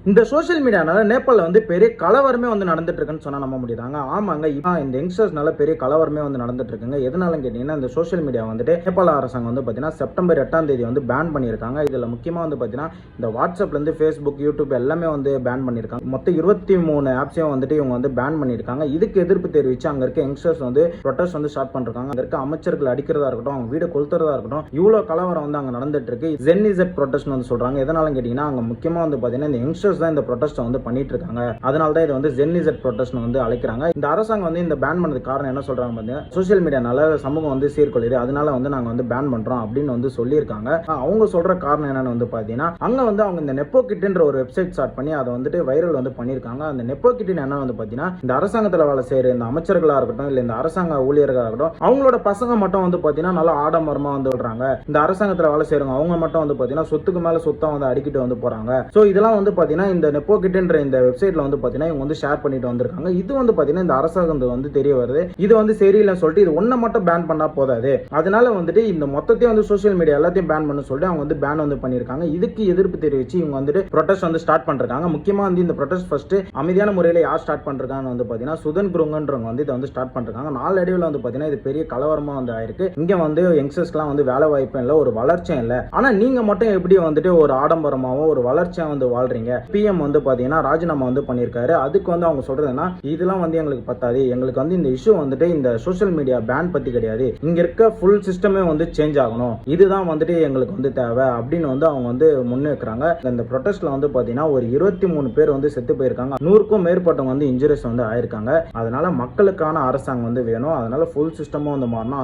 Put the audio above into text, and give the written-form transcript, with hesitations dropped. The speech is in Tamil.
இந்த சோஷியல் மீடியானால நேபாளில் வந்து பெரிய கலவரமே வந்து நடந்துட்டு இருக்குன்னு சொன்னா நம்ப முடியுதாங்க. ஆமாங்க, இப்போ இந்த யங்ஸ்டர்ஸ்னால பெரிய கலவரமே வந்து நடந்துட்டு இருக்குங்க. எதனால கேட்டீங்கன்னா, இந்த சோஷியல் மீடியா வந்துட்டு நேபாள அரசாங்கம் வந்து பார்த்தீங்கன்னா செப்டம்பர் 8ஆம் தேதி வந்து பேன் பண்ணியிருக்காங்க. இதில் முக்கியமாக வந்து பார்த்தீங்கன்னா இந்த வாட்ஸ்அப்லேருந்து ஃபேஸ்புக், யூடியூப் எல்லாமே வந்து பேன் பண்ணியிருக்காங்க. மொத்தம் 23 ஆப்ஸையும் வந்துட்டு இவங்க வந்து பேன் பண்ணியிருக்காங்க. இதுக்கு எதிர்ப்பு தெரிவித்து அங்கே இருக்க யங்ஸ்டர்ஸ் வந்து ப்ரொட்டஸ்ட் வந்து ஸ்டார்ட் பண்ணிருக்காங்க. அங்கே இருக்க அமைச்சர்கள் அடிக்கிறதா இருக்கட்டும், அவங்க வீடு கொளுத்துறதா இருக்கட்டும், இவ்வளோ கலவரம் வந்து அங்கே நடந்துட்டு இருக்கு. ஜென்இசட் ப்ரொட்டஸ்ட் வந்து சொல்றாங்க. எதனால கேட்டீங்கன்னா, அங்கே முக்கியமாக வந்து பார்த்தீங்கன்னா இந்த யங்ஸ்டர்ஸ் தான் இந்த ப்ரொட்டஸ்ட் வந்து பண்ணிட்டு இருக்காங்க. அதனால தான் இது வந்து ஜென்இசட் ப்ரொட்டஸ்ட் வந்து அழைக்கிறாங்க. இந்த அரசாங்கம் வந்து இந்த பேன் பண்ணதுக்கு காரணம் என்ன சொல்றாங்க பார்த்தீங்கன்னா, சோஷியல் மீடியானால சமூகம் வந்து சீர்குலையுது, அதனால வந்து நாங்க வந்து பேன் பண்றோம் அப்படின்னு வந்து சொல்லியிருக்காங்க. அவங்க சொல்ற காரணம் என்னன்னு வந்து பார்த்தீங்கன்னா, அங்க வந்து அவங்க இந்த நெப்போகிட்ன்ற ஒரு வெப்சைட் ஸ்டார்ட் பண்ணி அதை வந்துட்டு வைரல் வந்து பண்ணியிருக்காங்க. அந்த நெப்போகிட்னு என்ன வந்து பார்த்தீங்கன்னா, இந்த அரசாங்கத்தில் வேலை செய்யற இந்த அமைச்சர்களா இருக்கட்டும், இல்ல இந்த அரசாங்க ஊழியர்களா இருக்கட்டும், அவங்களோட பசங்க மட்டும் வந்து பார்த்தீங்கன்னா நல்லா ஆடம்பரமா வந்து சொல்றாங்க. இந்த அரசாங்கத்தில் வேலை செய்யறவங்க அவங்க மட்டும் வந்து பார்த்தீங்கன்னா சொத்துக்கு மேல சொத்தம் வந்து அடிக்கிட்டு வந்து போறாங்க. ஸோ இதெல்லாம் வந்து பார்த்தீங்கன்னா இந்த நெப்போகிட்ன்ற இந்த வெப்சைட்ல வந்து பார்த்தீங்கன்னா இவங்க வந்து ஷேர் பண்ணிட்டு வந்திருக்காங்க. இது வந்து பார்த்தீங்கன்னா இந்த அரசாங்கம் வந்து தெரிய வருது. இது வந்து சரியில்லைன்னு சொல்லிட்டு இது ஒன்றை மட்டும் பேன் பண்ணா போதாது, அதனால வந்துட்டு இந்த மொத்தத்தையும் வந்து சோஷியல் மீடியா எல்லாத்தையும் பேன் பண்ண சொல்லிட்டு அவங்க வந்து பேன் வந்து பண்ணியிருக்காங்க. இதுக்கு எதிர்ப்பு தெரிவிச்சு இவங்க வந்துட்டு ப்ரொட்டஸ்ட் வந்து ஸ்டார்ட் பண்றாங்க. முக்கியமா வந்து இந்த ப்ரொட்டஸ்ட் ஃபர்ஸ்ட் அமைதியான முறையில் யார் ஸ்டார்ட் பண்றாங்கன்னு வந்து பார்த்தீங்கன்னா சுதன் குருங்கன்றவங்க வந்து இதை வந்து ஸ்டார்ட் பண்றாங்க. நாளடைவில் வந்து பார்த்தீங்கன்னா இது பெரிய கலவரமா வந்து ஆயிருக்கு. இங்க வந்து யங்ஸ்டர்ஸ்க்குலாம் வந்து வேலை வாய்ப்பும் இல்லை, ஒரு வளர்ச்சியும் இல்லை. ஆனா நீங்க மட்டும் எப்படி வந்துட்டு ஒரு ஆடம்பரமாவோ ஒரு வளர்ச்சியா வந்து வாழ்றீங்க? பிஎம் வந்து பாத்தீங்கன்னா ராஜினாமா வந்து பண்ணியிருக்காரு. அதுக்கு வந்து அவங்க சொல்றதுன்னா இதெல்லாம் வந்து எங்களுக்கு பத்தாது, எங்களுக்கு வந்து இந்த இஷ்யூ வந்துட்டு இந்த சோஷியல் மீடியா பேன் பத்தி கிடையாது, இங்க இருக்க ஃபுல் சிஸ்டமே வந்து சேஞ்ச் ஆகணும், இதுதான் வந்துட்டு எங்களுக்கு வந்து தேவை அப்படின்னு வந்து அவங்க வந்து முன்வைக்கிறாங்க. இந்த ப்ரொட்டஸ்ட்ல வந்து பாத்தீங்கன்னா ஒரு 23 பேர் வந்து செத்து போயிருக்காங்க, 100க்கும் மேற்பட்டவங்க வந்து இன்ஜுரிஸ் வந்து ஆயிருக்காங்க. அதனால மக்களுக்கான அரசாங்கம் வந்து வேணும், அதனால ஃபுல் சிஸ்டமும் வந்து மாறணும்.